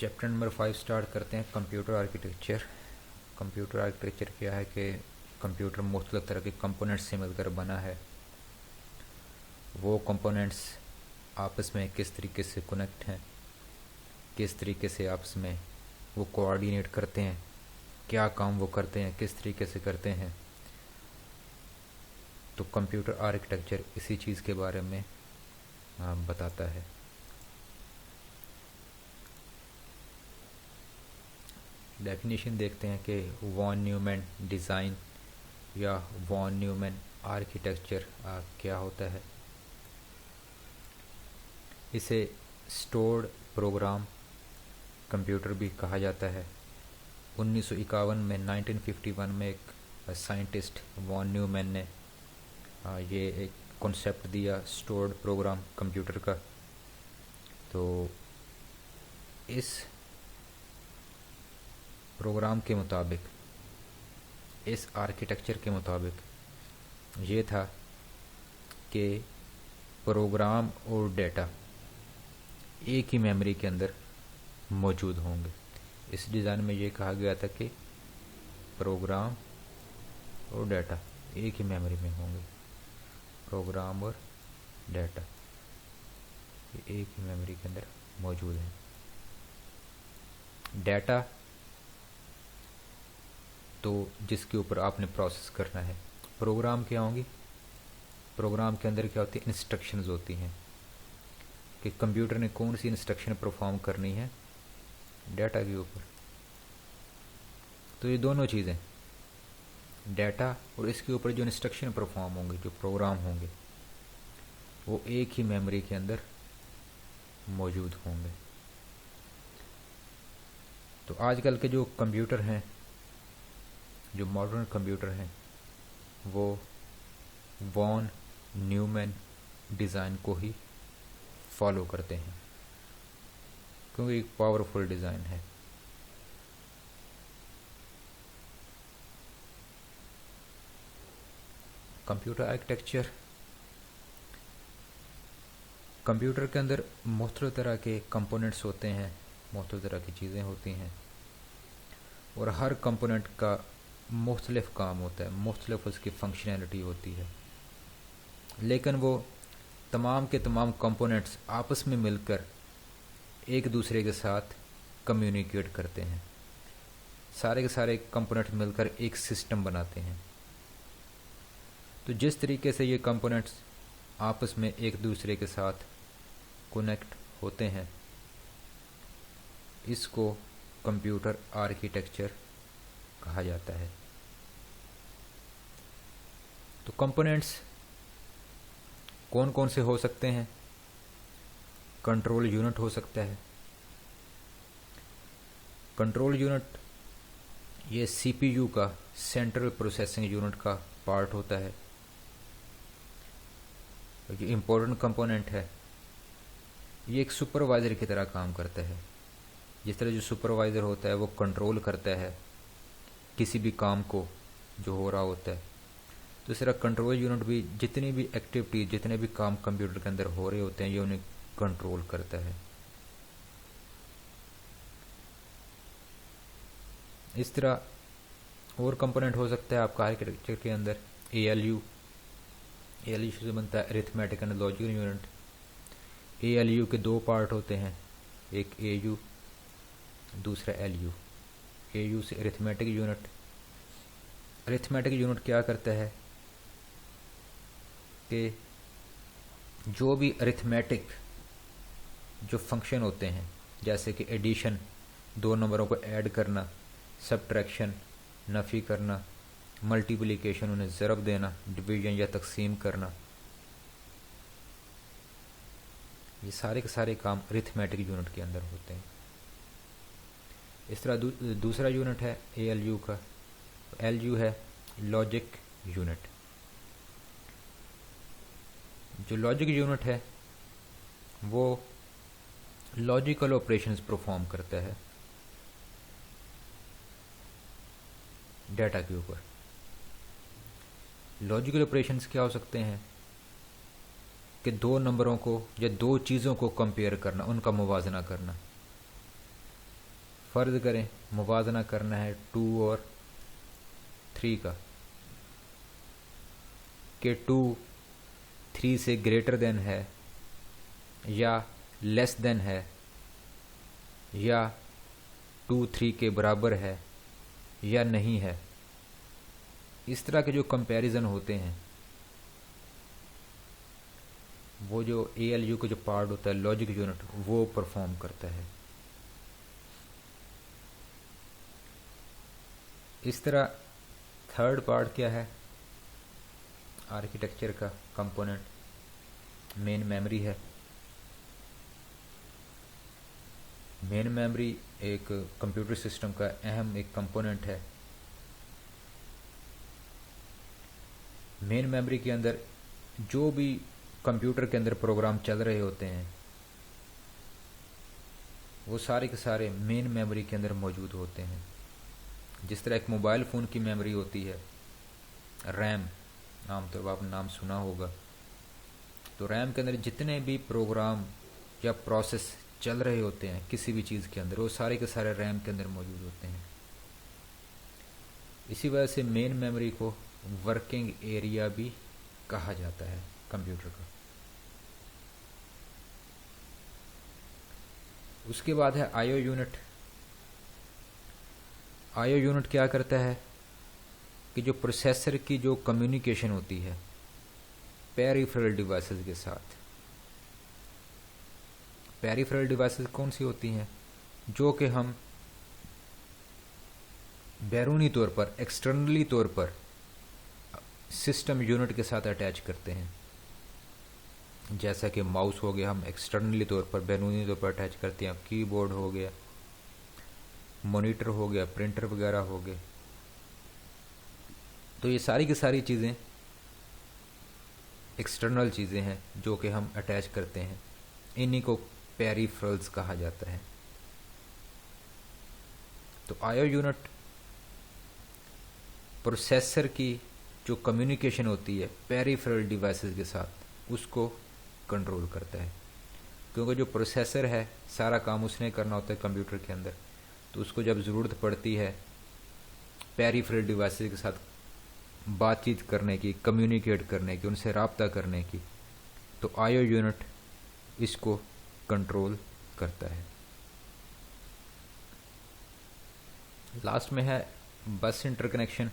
Chapter number 5 start करते हैं। Computer architecture. Computer architecture क्या है कि कंप्यूटर मुख्तलिफ तरह के कंपोनेंट्स से मिलकर बना है। वो कंपोनेंट्स आपस में किस तरीके से कनेक्ट हैं, किस तरीके से आपस में वो कोऑर्डिनेट करते हैं, क्या काम वो करते हैं, किस तरीके से करते हैं। तो कंप्यूटर आर्किटेक्चर इसी चीज़ के बारे में बताता है। डेफिनेशन देखते हैं कि वॉन न्यूमैन डिज़ाइन या वॉन न्यूमैन आर्किटेक्चर क्या होता है। इसे स्टोर्ड प्रोग्राम कंप्यूटर भी कहा जाता है। 1951 में 1951 में एक साइंटिस्ट वॉन न्यूमैन ने ये एक कॉन्सेप्ट दिया स्टोर्ड प्रोग्राम कंप्यूटर का। तो इस प्रोग्राम के मुताबिक, इस आर्किटेक्चर के मुताबिक ये था कि प्रोग्राम और डेटा एक ही मेमोरी के अंदर मौजूद होंगे। इस डिज़ाइन में ये कहा गया था कि प्रोग्राम और डेटा एक ही मेमोरी में होंगे। प्रोग्राम और डेटा एक ही मेमोरी के अंदर मौजूद है। डेटा तो जिसके ऊपर आपने प्रोसेस करना है। प्रोग्राम क्या होंगी? प्रोग्राम के अंदर क्या होती है? इंस्ट्रक्शंस होती हैं कि कंप्यूटर ने कौन सी इंस्ट्रक्शन परफॉर्म करनी है डेटा के ऊपर। तो ये दोनों चीज़ें, डेटा और इसके ऊपर जो इंस्ट्रक्शन परफॉर्म होंगे, जो प्रोग्राम होंगे, वो एक ही मेमोरी के अंदर मौजूद होंगे। तो आजकल के जो कंप्यूटर हैं, जो मॉडर्न कंप्यूटर हैं, वो वॉन न्यूमैन डिज़ाइन को ही फॉलो करते हैं क्योंकि एक पावरफुल डिज़ाइन है। कंप्यूटर आर्किटेक्चर, कंप्यूटर के अंदर मुख्तलिफ तरह के कंपोनेंट्स होते हैं, मुख्तलिफ तरह की चीज़ें होती हैं और हर कंपोनेंट का मुख्तलिफ काम होता है, मुख्तलिफ उसकी फंक्शनैलिटी होती है। लेकिन वो तमाम के तमाम कंपोनेंट्स आपस में मिलकर एक दूसरे के साथ कम्युनिकेट करते हैं। सारे के सारे कंपोनेंट मिलकर एक सिस्टम बनाते हैं। तो जिस तरीके से ये कंपोनेंट्स आपस में एक दूसरे के साथ कनेक्ट होते हैं, इसको कंप्यूटर आर्किटेक्चर कहा जाता है। तो कंपोनेंट्स कौन कौन से हो सकते हैं? कंट्रोल यूनिट हो सकता है। कंट्रोल यूनिट ये सीपीयू का, सेंट्रल प्रोसेसिंग यूनिट का पार्ट होता है। ये इम्पोर्टेंट कंपोनेंट है। ये एक सुपरवाइज़र की तरह काम करता है। जिस तरह जो सुपरवाइज़र होता है वो कंट्रोल करता है किसी भी काम को जो हो रहा होता है, तो इस तरह कंट्रोल यूनिट भी जितनी भी एक्टिविटी, जितने भी काम कंप्यूटर के अंदर हो रहे होते हैं, ये उन्हें कंट्रोल करता है। इस तरह और कंपोनेंट हो सकता है आपका आर्किटेक्चर के अंदर एएलयू। एएलयू से बनता है arithmetic and logical unit. ALU के दो पार्ट होते हैं, एक एयू, दूसरा एलयू। एयू से अरिथमेटिक यूनिट। अरिथमेटिक यूनिट क्या करता है कि जो भी अरिथमेटिक जो फंक्शन होते हैं, जैसे कि एडिशन, दो नंबरों को ऐड करना, सब्ट्रैक्शन, नफ़ी करना, मल्टीप्लिकेशन, उन्हें ज़रब देना, डिवीजन या तकसीम करना, ये सारे के सारे काम अरिथमेटिक यूनिट के अंदर होते हैं। इस तरह दूसरा यूनिट है एएलयू का। एलयू है लॉजिक यूनिट। जो लॉजिक यूनिट है वो लॉजिकल ऑपरेशंस परफॉर्म करता है डेटा के ऊपर। लॉजिकल ऑपरेशंस क्या हो सकते हैं कि दो नंबरों को या दो चीज़ों को कंपेयर करना, उनका मुवाजना करना। फ़र्ज़ करें मुवाज़ना करना है 2 और 3 का, कि 2 3 से ग्रेटर देन है या लेस देन है या 2 3 के बराबर है या नहीं है। इस तरह के जो कंपैरिजन होते हैं, वो जो ALU का जो पार्ट होता है लॉजिक यूनिट, वो परफॉर्म करता है। इस तरह थर्ड पार्ट क्या है आर्किटेक्चर का कंपोनेंट, मेन मेमोरी है। मेन मेमोरी एक कंप्यूटर सिस्टम का अहम एक कंपोनेंट है। मेन मेमोरी के अंदर जो भी कंप्यूटर के अंदर प्रोग्राम चल रहे होते हैं वो सारे के सारे मेन मेमोरी के अंदर मौजूद होते हैं। जिस तरह एक मोबाइल फ़ोन की मेमोरी होती है रैम, आमतौर पर आपने नाम सुना होगा, तो रैम के अंदर जितने भी प्रोग्राम या प्रोसेस चल रहे होते हैं किसी भी चीज़ के अंदर, वो सारे के सारे रैम के अंदर मौजूद होते हैं। इसी वजह से मेन मेमोरी को वर्किंग एरिया भी कहा जाता है कंप्यूटर का। उसके बाद है आईओ यूनिट। आईओ यूनिट क्या करता है कि जो प्रोसेसर की जो कम्युनिकेशन होती है पेरिफेरल डिवाइसेस के साथ, पेरिफेरल डिवाइसेस कौन सी होती हैं, जो कि हम बैरूनी तौर पर, एक्सटर्नली तौर पर सिस्टम यूनिट के साथ अटैच करते हैं। जैसा कि माउस हो गया, हम एक्सटर्नली तौर पर बैरूनी तौर पर अटैच करते हैं। कीबोर्ड हो गया, मॉनिटर हो गया, प्रिंटर वगैरह हो गए। तो ये सारी की सारी चीज़ें एक्सटर्नल चीज़ें हैं जो कि हम अटैच करते हैं, इन्हीं को पेरिफेरल्स कहा जाता है। तो आईओ यूनिट प्रोसेसर की जो कम्युनिकेशन होती है पेरिफेरल डिवाइसेस के साथ, उसको कंट्रोल करता है। क्योंकि जो प्रोसेसर है सारा काम उसने करना होता है कंप्यूटर के अंदर, तो उसको जब ज़रूरत पड़ती है पेरिफेरल डिवाइसेस के साथ बातचीत करने की, कम्युनिकेट करने की, उनसे रब्ता करने की, तो आईओ यूनिट इसको कंट्रोल करता है। लास्ट में है बस इंटरकनेक्शन।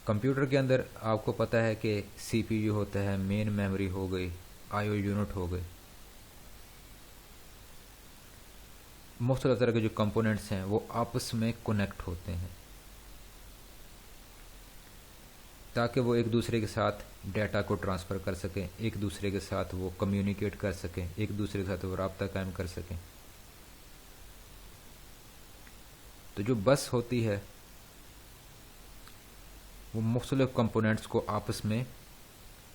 कंप्यूटर के अंदर आपको पता है कि सीपीयू होता है, मेन मेमोरी हो गई, आईओ यूनिट हो गई। मुख्तलिफ तरह के जो कंपोनेंट्स हैं वो आपस में कनेक्ट होते हैं ताकि वो एक दूसरे के साथ डाटा को ट्रांसफ़र कर सकें, एक दूसरे के साथ वो कम्युनिकेट कर सकें, एक दूसरे के साथ वो राब्ता कायम कर सकें। तो जो बस होती है वो मुख्तलिफ कंपोनेंट्स को आपस में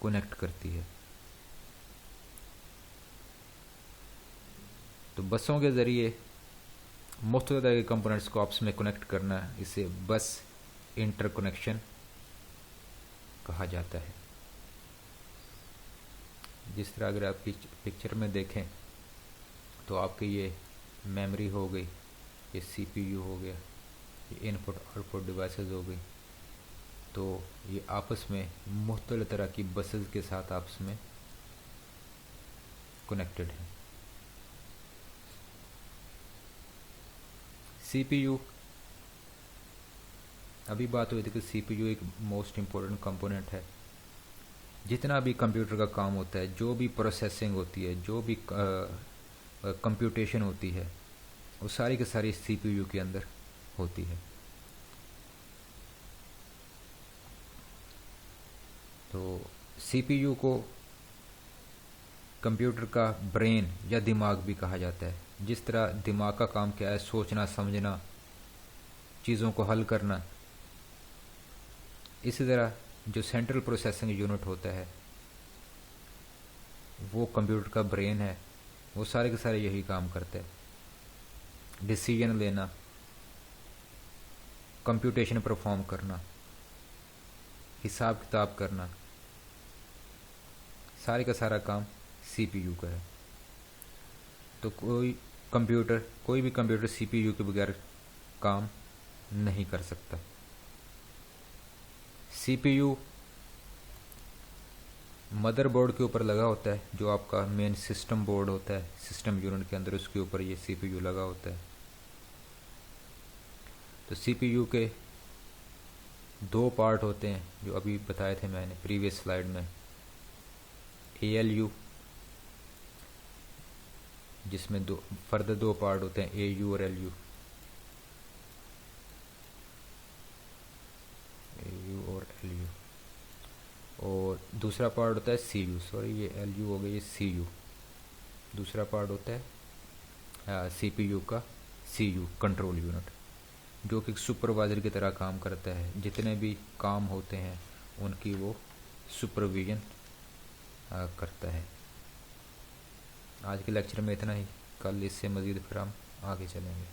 कनेक्ट करती है। तो बसों के ज़रिए मुख्तलिफ तरह के कंपोनेंट्स को आपस में कनेक्ट करना, इसे बस इंटरकनेक्शन कहा जाता है। जिस तरह अगर आप पिक्चर में देखें तो आपके ये मेमोरी हो गई, ये सीपीयू हो गया, ये इनपुट आउटपुट डिवाइसेस हो गई, तो ये आपस में मुख्तलिफ तरह की बसेस के साथ आपस में कनेक्टेड हैं। सीपीयू, अभी बात हुई थी कि सीपीयू एक मोस्ट इम्पोर्टेंट कंपोनेंट है। जितना भी कंप्यूटर का काम होता है, जो भी प्रोसेसिंग होती है, जो भी कंप्यूटेशन होती है, वो सारी की सारी सीपीयू के अंदर होती है। तो सीपीयू को कंप्यूटर का ब्रेन या दिमाग भी कहा जाता है। जिस तरह दिमाग का काम क्या है, सोचना, समझना, चीज़ों को हल करना, इसी तरह जो सेंट्रल प्रोसेसिंग यूनिट होता है वो कंप्यूटर का ब्रेन है, वो सारे के सारे यही काम करते हैं। डिसीजन लेना, कंप्यूटेशन परफॉर्म करना, हिसाब किताब करना, सारे का सारा काम सीपीयू का है। तो कोई भी कंप्यूटर सीपीयू के बगैर काम नहीं कर सकता। सीपीयू मदरबोर्ड के ऊपर लगा होता है, जो आपका मेन सिस्टम बोर्ड होता है सिस्टम यूनिट के अंदर, उसके ऊपर ये सीपीयू लगा होता है। तो सीपीयू के दो पार्ट होते हैं जो अभी बताए थे मैंने प्रीवियस स्लाइड में। एएलयू, जिसमें फर्दर दो पार्ट होते हैं, एयू और एलयू। एयू और एलयू। और दूसरा पार्ट होता है सीयू, सॉरी ये एलयू हो गया, ये सीयू। दूसरा पार्ट होता है सीपीयू का सीयू, कंट्रोल यूनिट, जो कि सुपरवाइजर की तरह काम करता है। जितने भी काम होते हैं उनकी वो सुपरविजन करता है। आज के लेक्चर में इतना ही, कल इससे मज़ीद फिर हम आगे चलेंगे।